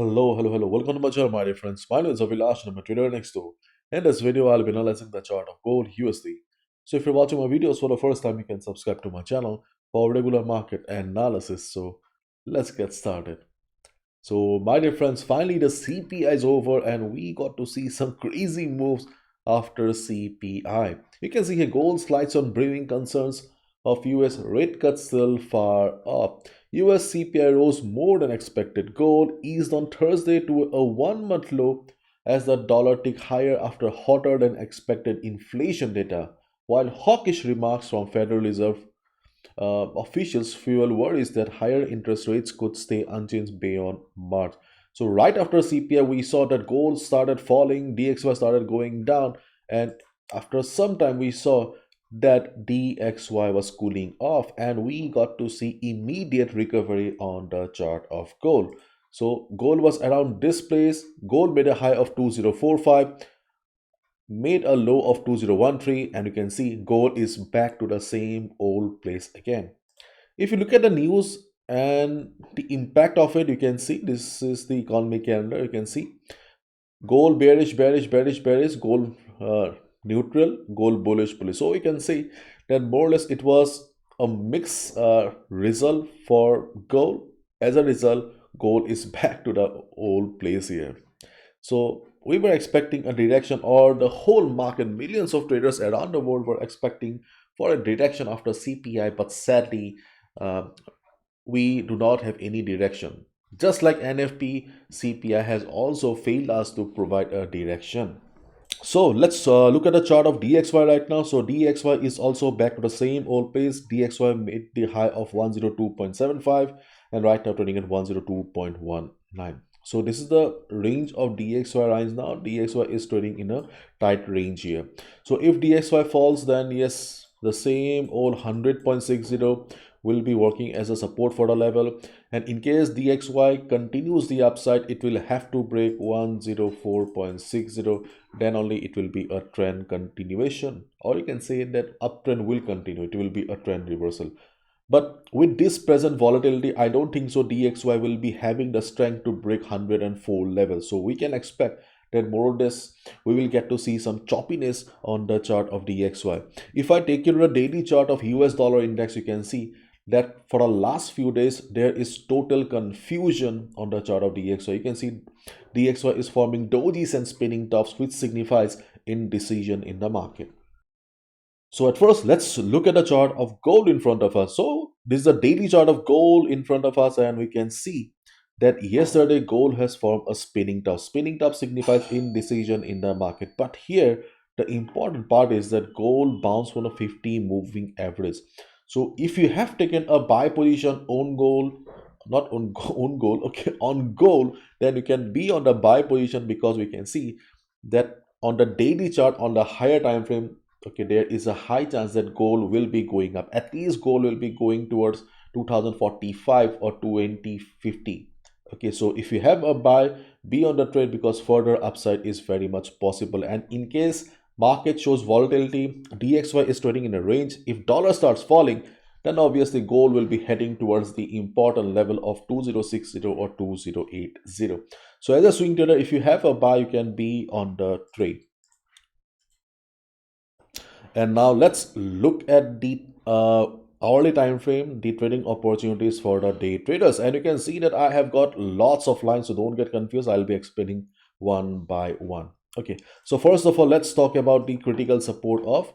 Hello. Welcome to my channel, my dear friends. My name is Avilash and I'm a trader next door. In this video, I'll be analyzing the chart of gold USD. So if you're watching my videos for the first time, you can subscribe to my channel for regular market analysis. So let's get started. So my dear friends, finally the CPI is over and we got to see some crazy moves after CPI. You can see here gold slides on brewing concerns of US rate cuts still far up. US CPI rose more than expected. Gold eased on Thursday to a 1 month low as the dollar ticked higher after hotter than expected inflation data, while hawkish remarks from Federal Reserve officials fuel worries that higher interest rates could stay unchanged beyond March. So, right after CPI, we saw that gold started falling, DXY started going down, and after some time, we saw that DXY was cooling off, and we got to see immediate recovery on the chart of gold. So, gold was around this place, gold made a high of 2045, made a low of 2013, and you can see gold is back to the same old place again. If you look at the news and the impact of it, you can see this is the economy calendar. You can see gold bearish, gold neutral, gold bullish. So you can see that more or less it was a mixed result for gold. As a result, gold is back to the old place here. So we were expecting a direction, or the whole market, millions of traders around the world were expecting for a direction after CPI, but sadly, uh, we do not have any direction. Just like NFP, CPI has also failed us to provide a direction. So let's look at the chart of DXY right now. So DXY is also back to the same old place. DXY made the high of 102.75 and right now trading at 102.19. So this is the range of DXY right now. DXY is trading in a tight range here. So if DXY falls, then yes, the same old 100.60 will be working as a support for the level, and in case DXY continues the upside, it will have to break 104.60, then only it will be a trend continuation, or you can say that uptrend will continue, it will be a trend reversal. But with this present volatility, I don't think so DXY will be having the strength to break 104 level. So we can expect that more or less we will get to see some choppiness on the chart of DXY. If I take you to the daily chart of US dollar index, you can see that for the last few days there is total confusion on the chart of DXY. You can see DXY is forming dojis and spinning tops, which signifies indecision in the market. So at first, let's look at the chart of gold in front of us. So this is a daily chart of gold in front of us, and we can see that yesterday gold has formed a spinning top. Spinning top signifies indecision in the market. But here, the important part is that gold bounced from a 50 moving average. So if you have taken a buy position on gold, not on, on gold, okay, on gold, then you can be on the buy position, because we can see that on the daily chart on the higher time frame, okay, there is a high chance that gold will be going up. At least gold will be going towards 2045 or 2050. Okay, so if you have a buy, be on the trade, because further upside is very much possible. And in case market shows volatility, DXY is trading in a range. If dollar starts falling, then obviously gold will be heading towards the important level of 2060 or 2080. So as a swing trader, if you have a buy, you can be on the trade. And now let's look at the hourly time frame, the trading opportunities for the day traders. And you can see that I have got lots of lines, so don't get confused. I'll be explaining one by one. Okay, so first of all, let's talk about the critical support of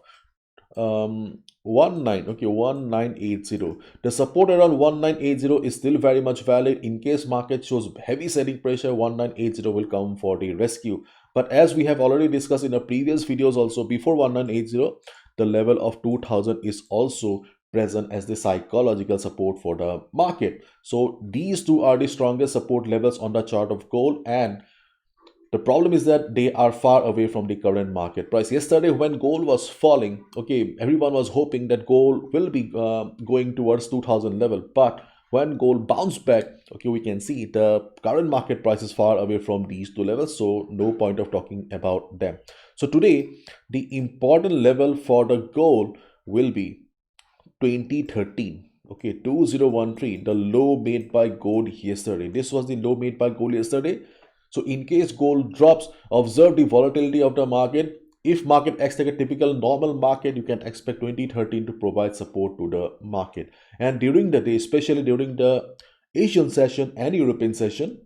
1980. The support around 1980 is still very much valid. In case market shows heavy selling pressure, 1980 will come for the rescue. But as we have already discussed in the previous videos also, before 1980, the level of 2000 is also present as the psychological support for the market. So these two are the strongest support levels on the chart of gold, and the problem is that they are far away from the current market price. Yesterday, when gold was falling, okay, everyone was hoping that gold will be going towards 2000 level. But when gold bounced back, okay, we can see the current market price is far away from these two levels. So no point of talking about them. So today, the important level for the gold will be 2013. Okay, 2013, the low made by gold yesterday. This was the low made by gold yesterday. So in case gold drops, observe the volatility of the market. If market acts like a typical normal market, you can expect 2013 to provide support to the market. And during the day, especially during the Asian session and European session,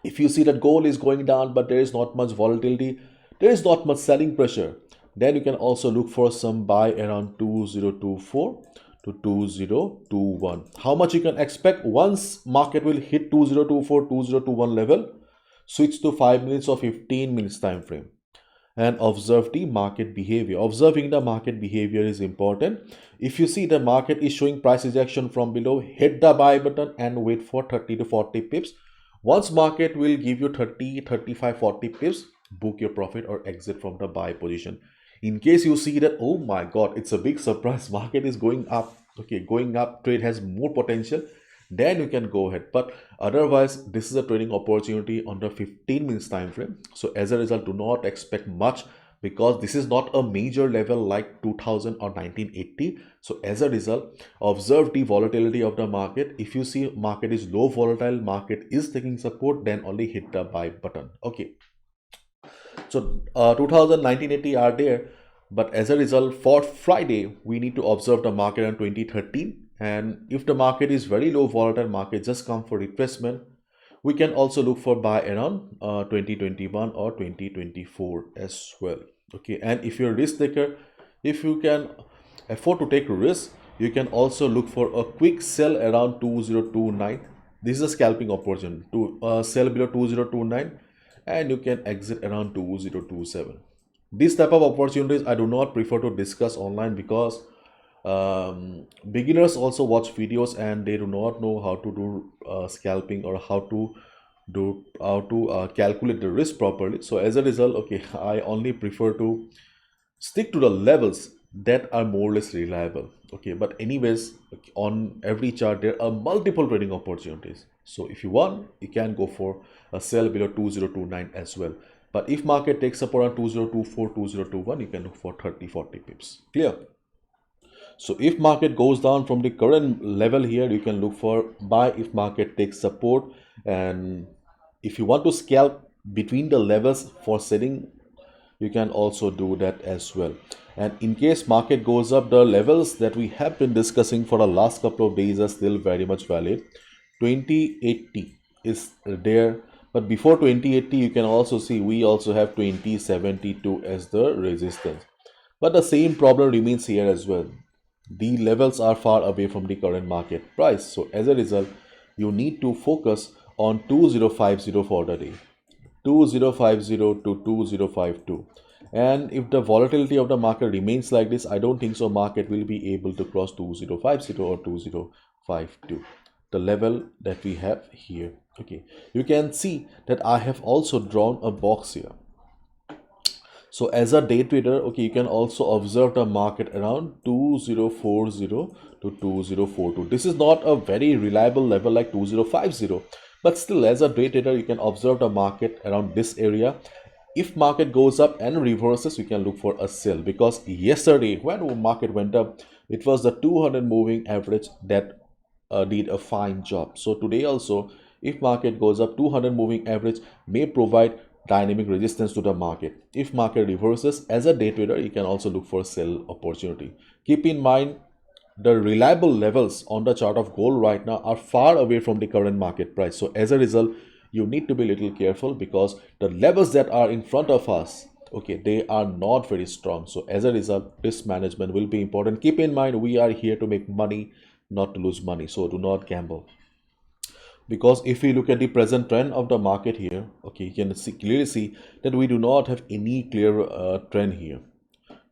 if you see that gold is going down but there is not much volatility, there is not much selling pressure, then you can also look for some buy around 2024 to 2021. How much you can expect? Once market will hit 2024 2021 level, switch to 5 minutes or 15 minutes time frame and observe the market behavior. Observing the market behavior is important. If you see the market is showing price rejection from below, hit the buy button and wait for 30 to 40 pips. Once market will give you 30, 35, 40 pips, book your profit or exit from the buy position. In case you see that, oh my god, it's a big surprise, market is going up, okay, going up, trade has more potential, then you can go ahead. But otherwise, this is a trading opportunity on the 15 minutes time frame. So as a result, do not expect much because this is not a major level like 2000 or 1980. So as a result, observe the volatility of the market. If you see market is low volatile, market is taking support, then only hit the buy button. Okay, so 2000 1980 are there, but as a result for Friday we need to observe the market on 2013. And if the market is very low volatile, market just come for retracement, we can also look for buy around 2021 or 2024 as well. Okay, and if you're a risk taker, if you can afford to take risk, you can also look for a quick sell around 2029. This is a scalping opportunity to sell below 2029 and you can exit around 2027. These type of opportunities I do not prefer to discuss online because beginners also watch videos and they do not know how to do scalping or how to calculate the risk properly. So as a result, okay, I only prefer to stick to the levels that are more or less reliable. Okay, but anyways, on every chart there are multiple trading opportunities. So if you want, you can go for a sell below 2029 as well. But if market takes up around 2024 2021, you can look for 30-40 pips. Clear? So if market goes down from the current level here, you can look for buy if market takes support. And if you want to scalp between the levels for selling, you can also do that as well. And in case market goes up, the levels that we have been discussing for the last couple of days are still very much valid. 2080 is there, but before 2080 you can also see we also have 2072 as the resistance. But the same problem remains here as well. The levels are far away from the current market price. So as a result, you need to focus on 2050 for the day. 2050 to 2052. And if the volatility of the market remains like this, I don't think so market will be able to cross 2050 or 2052, the level that we have here. Okay, you can see that I have also drawn a box here. So as a day trader, okay, you can also observe the market around 2040 to 2042. This is not a very reliable level like 2050, but still as a day trader, you can observe the market around this area. If market goes up and reverses, you can look for a sell, because yesterday when market went up, it was the 200 moving average that did a fine job. So today also, if market goes up, 200 moving average may provide dynamic resistance to the market. If market reverses, as a day trader, you can also look for sell opportunity. Keep in mind, the reliable levels on the chart of gold right now are far away from the current market price. So as a result, you need to be a little careful because the levels that are in front of us, okay, they are not very strong. So as a result, risk management will be important. Keep in mind, we are here to make money, not to lose money. So do not gamble. Because if we look at the present trend of the market here, okay, you can clearly see that we do not have any clear trend here.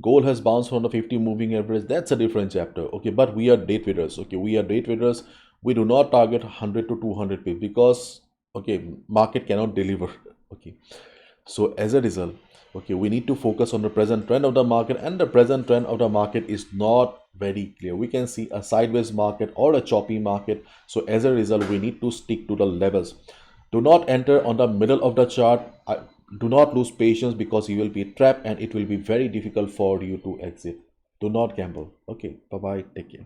Gold has bounced from the 50 moving average. That's a different chapter. Okay, but we are day traders. Okay, we are day traders. We do not target 100 to 200 pips because, okay, market cannot deliver. Okay, so as a result, okay, we need to focus on the present trend of the market, and the present trend of the market is not very clear. We can see a sideways market or a choppy market. So as a result, we need to stick to the levels. Do not enter on the middle of the chart. Do not lose patience because you will be trapped and it will be very difficult for you to exit. Do not gamble. Okay, bye bye, take care.